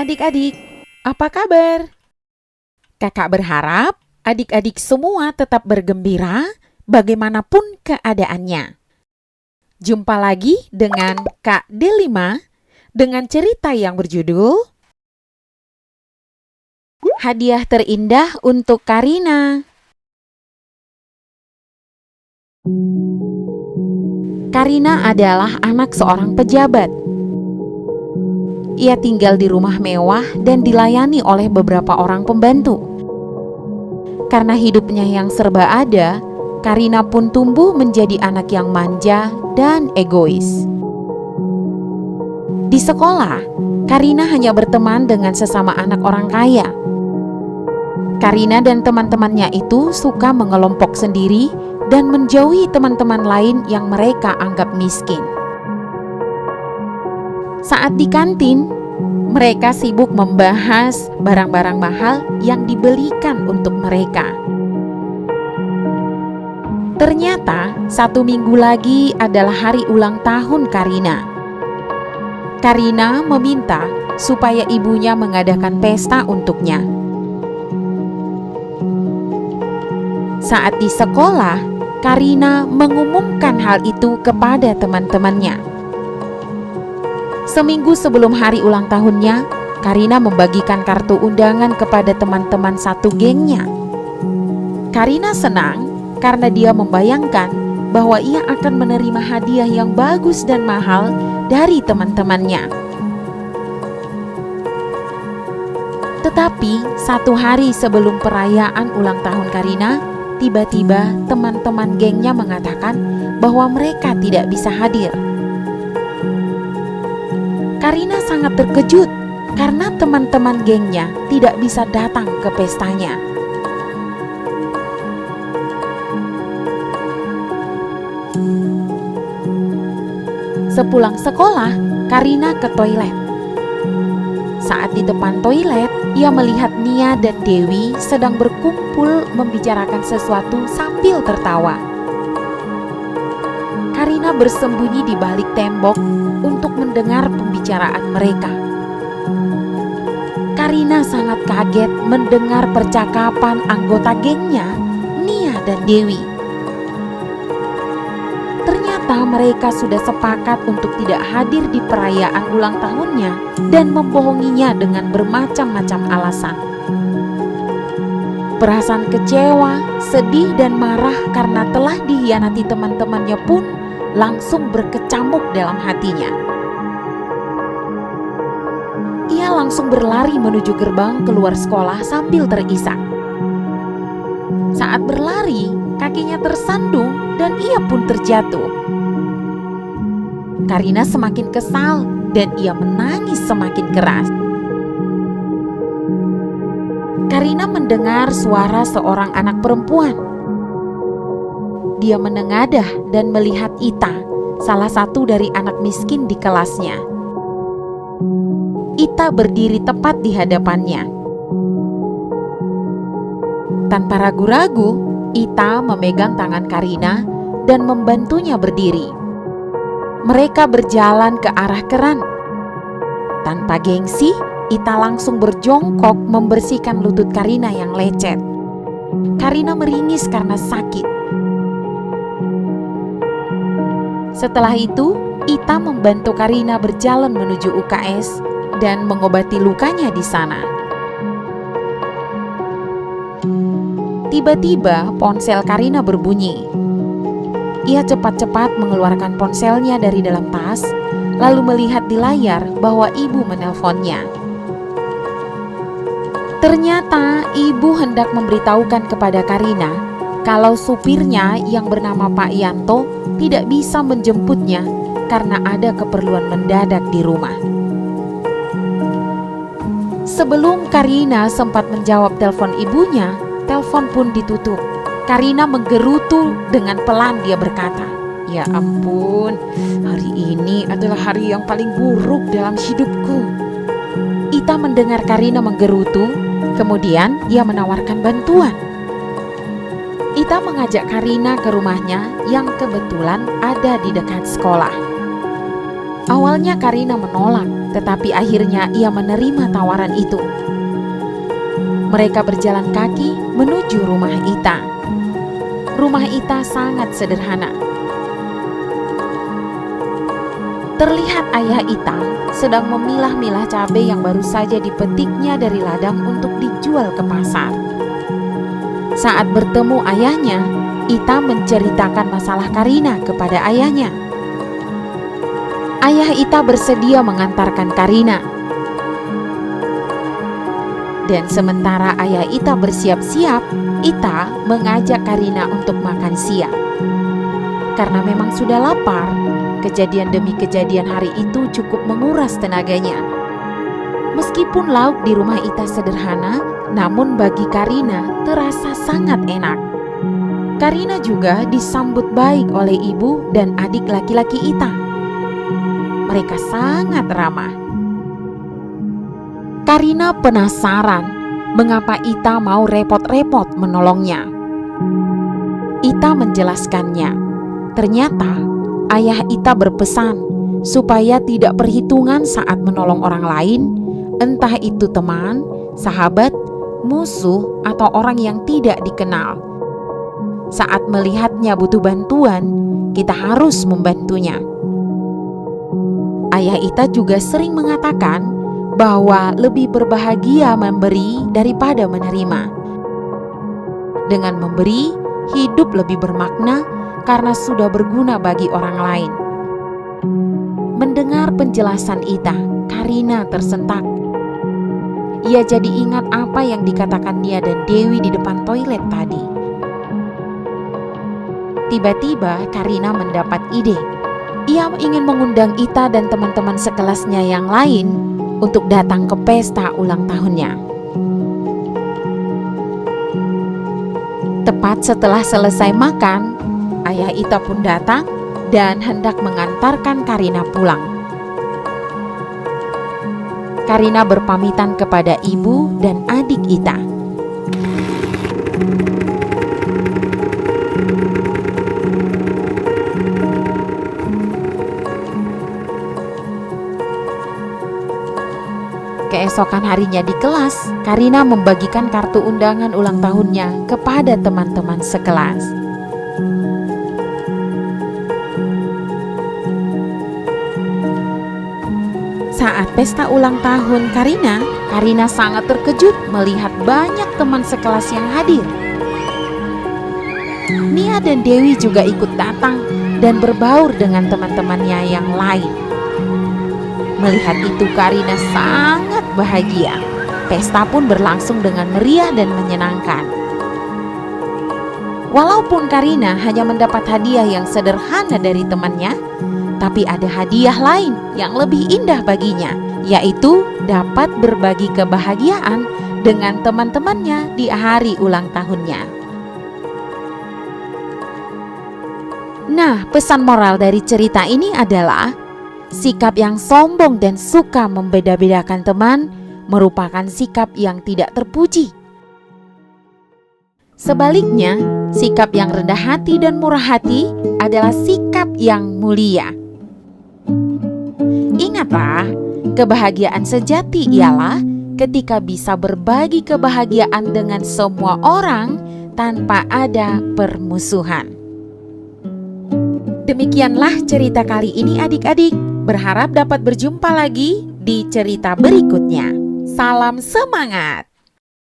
adik-adik, apa kabar? Kakak berharap adik-adik semua tetap bergembira bagaimanapun keadaannya. Jumpa lagi dengan Kak Delima dengan cerita yang berjudul Hadiah Terindah untuk Karina. Karina adalah anak seorang pejabat. Ia tinggal di rumah mewah dan dilayani oleh beberapa orang pembantu. Karena hidupnya yang serba ada, Karina pun tumbuh menjadi anak yang manja dan egois. Di sekolah, Karina hanya berteman dengan sesama anak orang kaya. Karina dan teman-temannya itu suka mengelompok sendiri dan menjauhi teman-teman lain yang mereka anggap miskin. Saat di kantin, mereka sibuk membahas barang-barang mahal yang dibelikan untuk mereka. Ternyata 1 minggu lagi adalah hari ulang tahun Karina. Karina meminta supaya ibunya mengadakan pesta untuknya. Saat di sekolah, Karina mengumumkan hal itu kepada teman-temannya. Seminggu sebelum hari ulang tahunnya, Karina membagikan kartu undangan kepada teman-teman satu gengnya. Karina senang karena dia membayangkan bahwa ia akan menerima hadiah yang bagus dan mahal dari teman-temannya. Tetapi 1 hari sebelum perayaan ulang tahun Karina, tiba-tiba teman-teman gengnya mengatakan bahwa mereka tidak bisa hadir. Karina sangat terkejut karena teman-teman gengnya tidak bisa datang ke pestanya. Sepulang sekolah, Karina ke toilet. Saat di depan toilet, ia melihat Nia dan Dewi sedang berkumpul membicarakan sesuatu sambil tertawa. Karina bersembunyi di balik tembok untuk mendengar pembicaraan mereka. Karina sangat kaget mendengar percakapan anggota gengnya, Nia dan Dewi. Ternyata mereka sudah sepakat untuk tidak hadir di perayaan ulang tahunnya dan membohonginya dengan bermacam-macam alasan. Perasaan kecewa, sedih dan marah karena telah dikhianati teman-temannya pun langsung berkecamuk dalam hatinya. Ia langsung berlari menuju gerbang keluar sekolah sambil terisak. Saat berlari, kakinya tersandung dan ia pun terjatuh. Karina semakin kesal dan ia menangis semakin keras. Karina mendengar suara seorang anak perempuan. Dia menengadah dan melihat Ita, salah satu dari anak miskin di kelasnya. Ita berdiri tepat di hadapannya. Tanpa ragu-ragu, Ita memegang tangan Karina dan membantunya berdiri. Mereka berjalan ke arah keran. Tanpa gengsi, Ita langsung berjongkok membersihkan lutut Karina yang lecet. Karina meringis karena sakit. Setelah itu, Ita membantu Karina berjalan menuju UKS dan mengobati lukanya di sana. Tiba-tiba ponsel Karina berbunyi. Ia cepat-cepat mengeluarkan ponselnya dari dalam tas, lalu melihat di layar bahwa ibu menelponnya. Ternyata ibu hendak memberitahukan kepada Karina kalau supirnya yang bernama Pak Yanto tidak bisa menjemputnya karena ada keperluan mendadak di rumah. Sebelum Karina sempat menjawab telepon ibunya, telepon pun ditutup. Karina menggerutu dengan pelan. Dia berkata, "Ya ampun, hari ini adalah hari yang paling buruk dalam hidupku." Ita mendengar Karina menggerutu, kemudian ia menawarkan bantuan. Ita mengajak Karina ke rumahnya yang kebetulan ada di dekat sekolah. Awalnya Karina menolak tetapi akhirnya ia menerima tawaran itu. Mereka berjalan kaki menuju rumah Ita. Rumah Ita sangat sederhana. Terlihat ayah Ita sedang memilah-milah cabai yang baru saja dipetiknya dari ladang untuk dijual ke pasar. Saat bertemu ayahnya, Ita menceritakan masalah Karina kepada ayahnya. Ayah Ita bersedia mengantarkan Karina. Dan sementara ayah Ita bersiap-siap, Ita mengajak Karina untuk makan siang. Karena memang sudah lapar, kejadian demi kejadian hari itu cukup menguras tenaganya. Meskipun lauk di rumah Ita sederhana, namun bagi Karina terasa sangat enak. Karina juga disambut baik oleh ibu dan adik laki-laki Ita. Mereka sangat ramah. Karina penasaran mengapa Ita mau repot-repot menolongnya. Ita menjelaskannya. Ternyata ayah Ita berpesan supaya tidak perhitungan saat menolong orang lain, entah itu teman, sahabat, musuh, atau orang yang tidak dikenal. Saat melihatnya butuh bantuan, kita harus membantunya. Ayah Ita juga sering mengatakan bahwa lebih berbahagia memberi daripada menerima. Dengan memberi, hidup lebih bermakna karena sudah berguna bagi orang lain. Mendengar penjelasan Ita, Karina tersentak. Ia jadi ingat apa yang dikatakan Nia dan Dewi di depan toilet tadi. Tiba-tiba Karina mendapat ide. Ia ingin mengundang Ita dan teman-teman sekelasnya yang lain untuk datang ke pesta ulang tahunnya. Tepat setelah selesai makan, ayah Ita pun datang dan hendak mengantarkan Karina pulang. Karina berpamitan kepada ibu dan adik Ita. Keesokan harinya di kelas, Karina membagikan kartu undangan ulang tahunnya kepada teman-teman sekelas. Saat pesta ulang tahun Karina sangat terkejut melihat banyak teman sekelas yang hadir. Nia dan Dewi juga ikut datang dan berbaur dengan teman-temannya yang lain. Melihat itu Karina sangat bahagia. Pesta pun berlangsung dengan meriah dan menyenangkan. Walaupun Karina hanya mendapat hadiah yang sederhana dari temannya, tapi ada hadiah lain yang lebih indah baginya, yaitu dapat berbagi kebahagiaan dengan teman-temannya di hari ulang tahunnya. Nah, pesan moral dari cerita ini adalah sikap yang sombong dan suka membeda-bedakan teman merupakan sikap yang tidak terpuji. Sebaliknya, sikap yang rendah hati dan murah hati adalah sikap yang mulia. Ingatlah, kebahagiaan sejati ialah ketika bisa berbagi kebahagiaan dengan semua orang tanpa ada permusuhan. Demikianlah cerita kali ini adik-adik. Berharap dapat berjumpa lagi di cerita berikutnya. Salam semangat!